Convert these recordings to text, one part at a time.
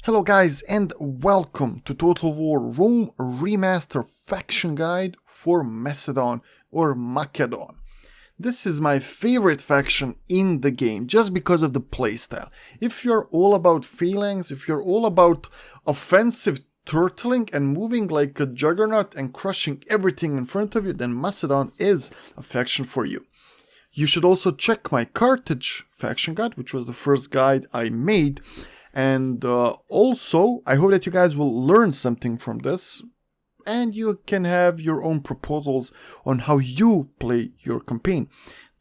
Hello guys and welcome to Total War Rome Remaster Faction Guide for Macedon or Macedon. This is my favorite faction in the game just because of the playstyle. If you're all about phalanx, if you're all about offensive turtling and moving like a juggernaut and crushing everything in front of you, then Macedon is a faction for you. You should also check my Carthage faction guide, which was the first guide I made. And also, I hope that you guys will learn something from this and you can have your own proposals on how you play your campaign.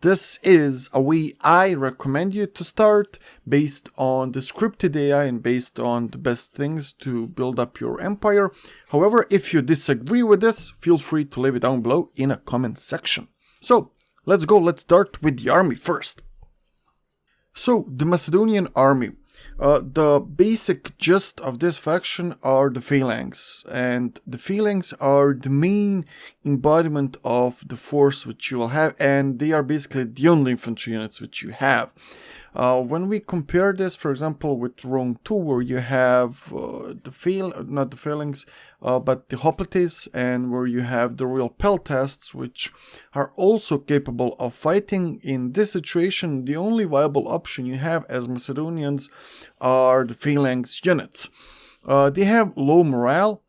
This is a way I recommend you to start based on the scripted AI and based on the best things to build up your empire. However, if you disagree with this, feel free to leave it down below in a comment section. So, let's go. Let's start with the army first. So, the Macedonian army. The basic gist of this faction are the phalanx, and the phalanx are the main embodiment of the force which you will have, and they are basically the only infantry units which you have. When we compare this, for example, with Rome 2, where you have not the phalanx, but the hoplites, and where you have the royal peltasts, which are also capable of fighting. In this situation, the only viable option you have as Macedonians are the phalanx units. They have low morale.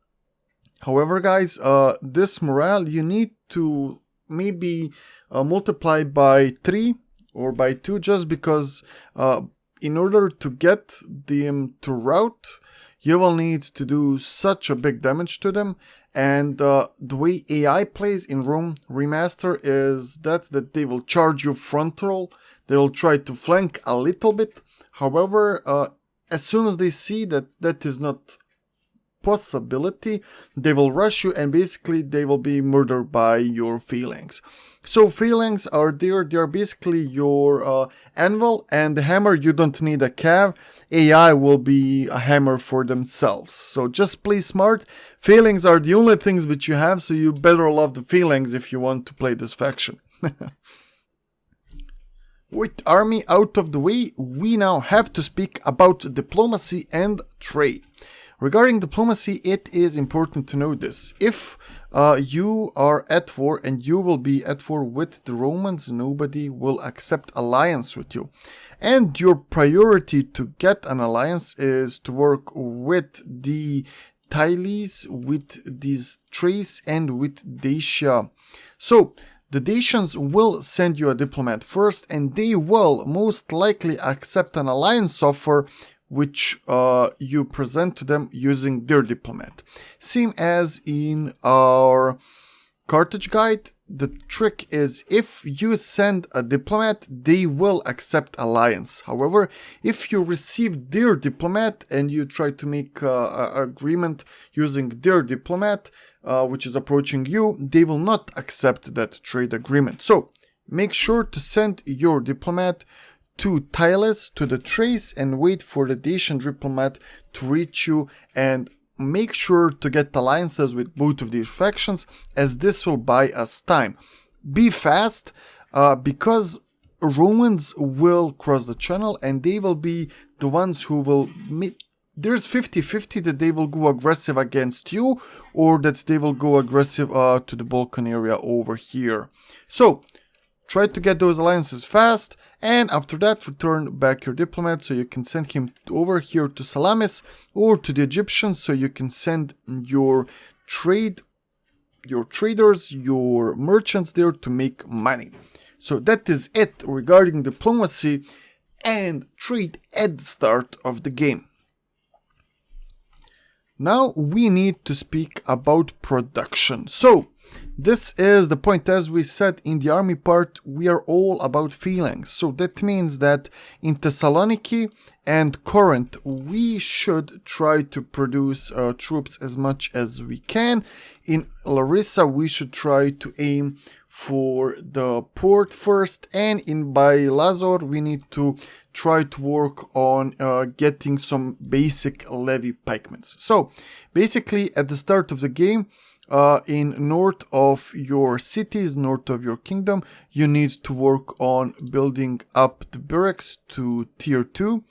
However, guys, this morale you need to maybe multiply by 3 or by 2, just because in order to get them to rout, you will need to do such a big damage to them. And the way AI plays in Rome Remaster is that they will charge you frontal. They will try to flank a little bit. However, as soon as they see that that is not possibility, they will rush you and basically they will be murdered by your phalanx. So phalanx are there, they are basically your anvil, and the hammer you don't need a cav. AI will be a hammer for themselves. So just play smart. Phalanx are the only things which you have, so you better love the phalanx if you want to play this faction. With army out of the way, we now have to speak about diplomacy and trade. Regarding diplomacy, it is important to know this. If you are at war and you will be at war with the Romans, nobody will accept alliance with you. And your priority to get an alliance is to work with the Tyles, with these Thrace, and with Dacia. So, the Dacians will send you a diplomat first, and they will most likely accept an alliance offer which you present to them using their diplomat. Same as in our Carthage guide, the trick is if you send a diplomat, they will accept alliance. However, if you receive their diplomat and you try to make an agreement using their diplomat, which is approaching you, they will not accept that trade agreement. So, make sure to send your diplomat to Tyles, to the Thrace, and wait for the Dacian diplomat to reach you, and make sure to get alliances with both of these factions, as this will buy us time. Be fast, because Romans will cross the channel and they will be the ones who will there's 50-50 that they will go aggressive against you, or that they will go aggressive to the Balkan area over here. So try to get those alliances fast, and after that return back your diplomat so you can send him over here to Salamis or to the Egyptians, so you can send your traders, your merchants there to make money. So that is it regarding diplomacy and trade at the start of the game. Now we need to speak about production. So this is the point. As we said in the army part, we are all about phalanx. So that means that in Thessaloniki and Corinth, we should try to produce troops as much as we can. In Larissa, we should try to aim for the port first. And in Bailazor, we need to try to work on getting some basic levy pikements. So basically at the start of the game, in north of your cities, north of your kingdom, you need to work on building up the barracks to tier 2.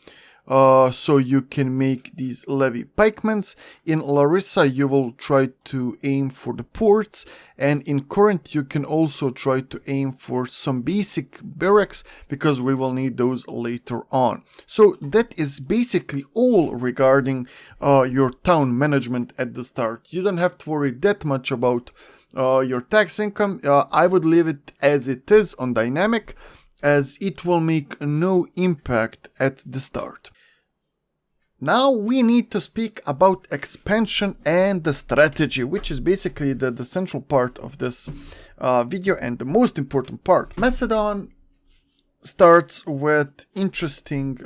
so you can make these levy pikements. In Larissa you will try to aim for the ports, and in Corinth you can also try to aim for some basic barracks, because we will need those later on. So that is basically all regarding your town management at the start. You don't have to worry that much about your tax income. I would leave it as it is on dynamic, as it will make no impact at the start. Now we need to speak about expansion and the strategy, which is basically the central part of this video and the most important part. Macedon starts with interesting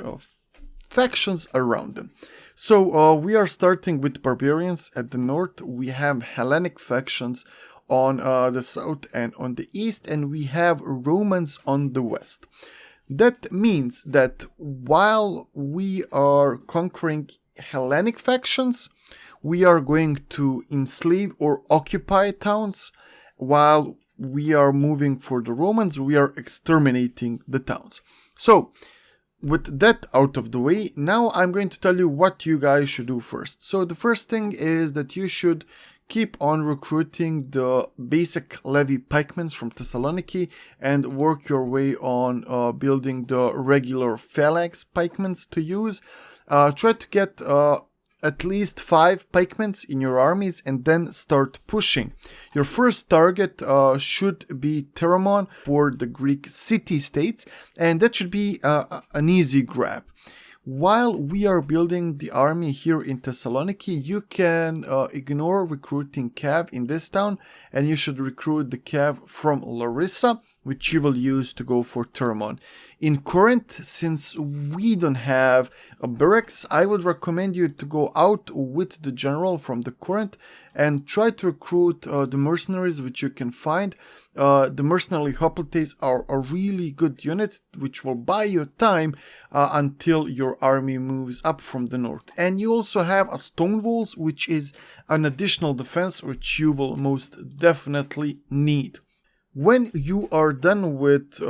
factions around them. So we are starting with barbarians at the north. We have Hellenic factions on the south and on the east, and we have Romans on the west. That means that while we are conquering Hellenic factions, we are going to enslave or occupy towns, while we are moving for the Romans, we are exterminating the towns. So, with that out of the way, now I'm going to tell you what you guys should do first. So the first thing is that you should keep on recruiting the basic levy pikemen from Thessaloniki and work your way on building the regular phalanx pikemen to use. Try to get at least 5 pikemen in your armies and then start pushing. Your first target should be Teramon for the Greek city-states, and that should be an easy grab. While we are building the army here in Thessaloniki, you can ignore recruiting Cav in this town, and you should recruit the Cav from Larissa, which you will use to go for Teramon. In Corinth, since we don't have a barracks, I would recommend you to go out with the general from the Corinth and try to recruit the mercenaries which you can find. The mercenary hoplites are a really good unit which will buy you time until your army moves up from the north. And you also have a stone walls, which is an additional defense which you will most definitely need. When you are done with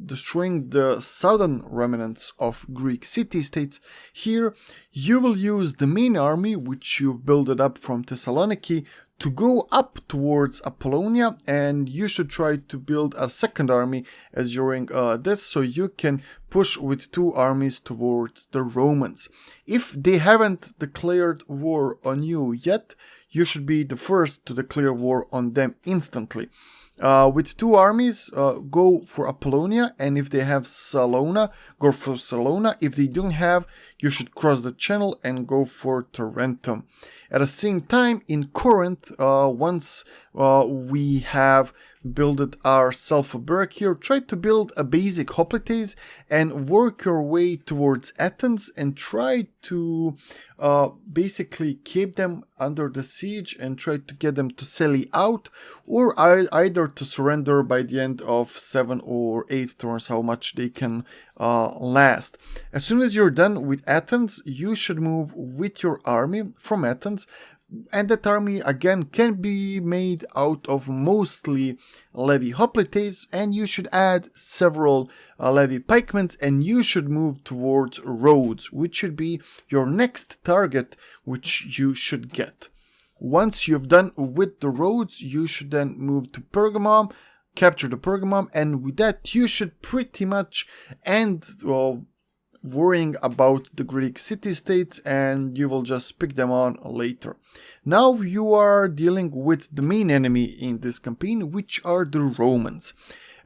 destroying the southern remnants of Greek city-states, here you will use the main army, which you built it up from Thessaloniki, to go up towards Apollonia, and you should try to build a second army as during this, so you can push with 2 armies towards the Romans. If they haven't declared war on you yet, you should be the first to declare war on them instantly. With 2 armies, go for Apollonia, and if they have Salona, go for Salona. If they don't have, you should cross the channel and go for Tarentum. At the same time, in Corinth, once we have built ourselves a barrack here, try to build a basic hoplites and work your way towards Athens and try to basically keep them under the siege and try to get them to sally out, or either to surrender by the end of 7 or 8 turns, how much they can last. As soon as you're done with Athens, you should move with your army from Athens, and that army again can be made out of mostly levy hoplites, and you should add several levy pikemen, and you should move towards Rhodes, which should be your next target which you should get. Once you've done with the Rhodes, you should then move to Pergamum, capture the Pergamum, and with that you should pretty much end worrying about the Greek city-states, and you will just pick them on later. Now you are dealing with the main enemy in this campaign, which are the Romans.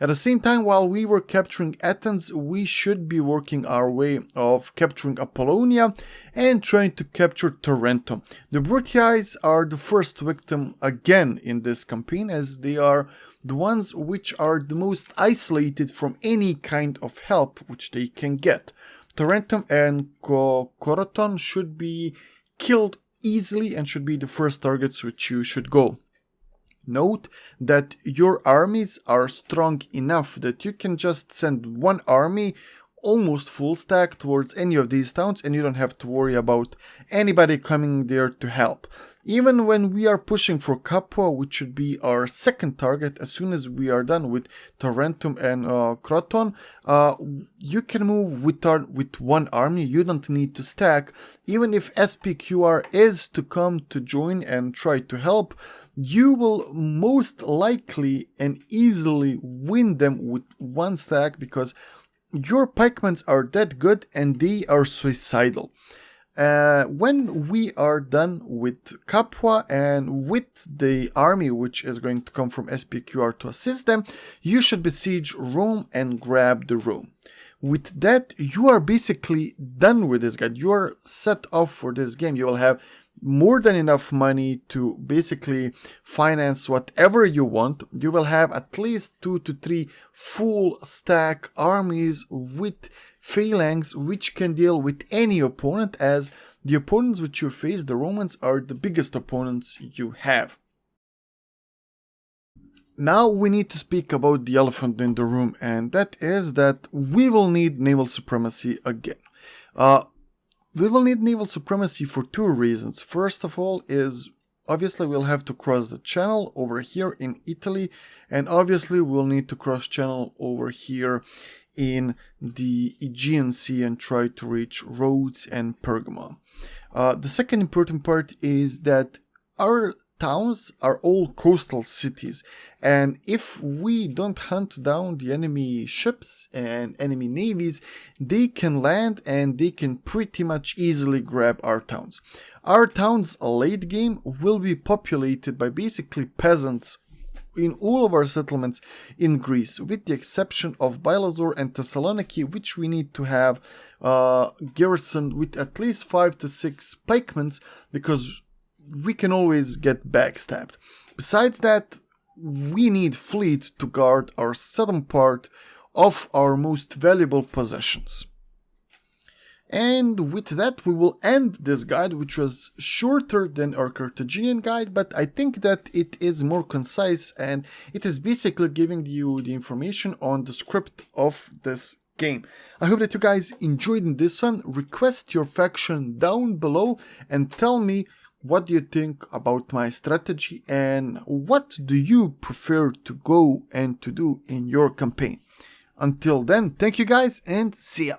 At the same time, while we were capturing Athens, we should be working our way of capturing Apollonia and trying to capture Tarentum. The Brutii are the first victim again in this campaign, as they are the ones which are the most isolated from any kind of help which they can get. Tarentum and Coroton should be killed easily and should be the first targets which you should go. Note that your armies are strong enough that you can just send one army almost full stack towards any of these towns, and you don't have to worry about anybody coming there to help. Even when we are pushing for Capua, which should be our second target, as soon as we are done with Tarentum and Croton, you can move with one army. You don't need to stack. Even if SPQR is to come to join and try to help, you will most likely and easily win them with one stack, because your pikemen are that good and they are suicidal. When we are done with Capua and with the army which is going to come from SPQR to assist them, you should besiege Rome and grab the Rome. With that, you are basically done with this guide. You are set up for this game. You will have more than enough money to basically finance whatever you want. You will have at least 2 to 3 full stack armies with phalanx which can deal with any opponent, as the opponents which you face, the Romans, are the biggest opponents you have. Now we need to speak about the elephant in the room, and that is that we will need naval supremacy again. We will need naval supremacy for 2 reasons. First of all is, obviously we'll have to cross the channel over here in Italy, and obviously we'll need to cross channel over here in the Aegean Sea and try to reach Rhodes and Pergamon. The second important part is that our towns are all coastal cities, and if we don't hunt down the enemy ships and enemy navies, they can land and they can pretty much easily grab our towns. Our towns late game will be populated by basically peasants in all of our settlements in Greece, with the exception of Bylazor and Thessaloniki, which we need to have garrisoned with at least 5 to 6 pikemen, because we can always get backstabbed. Besides that, we need fleet to guard our southern part of our most valuable possessions. And with that, we will end this guide, which was shorter than our Carthaginian guide, but I think that it is more concise and it is basically giving you the information on the script of this game. I hope that you guys enjoyed this one. Request your faction down below and tell me what do you think about my strategy and what do you prefer to go and to do in your campaign. Until then, thank you guys and see ya!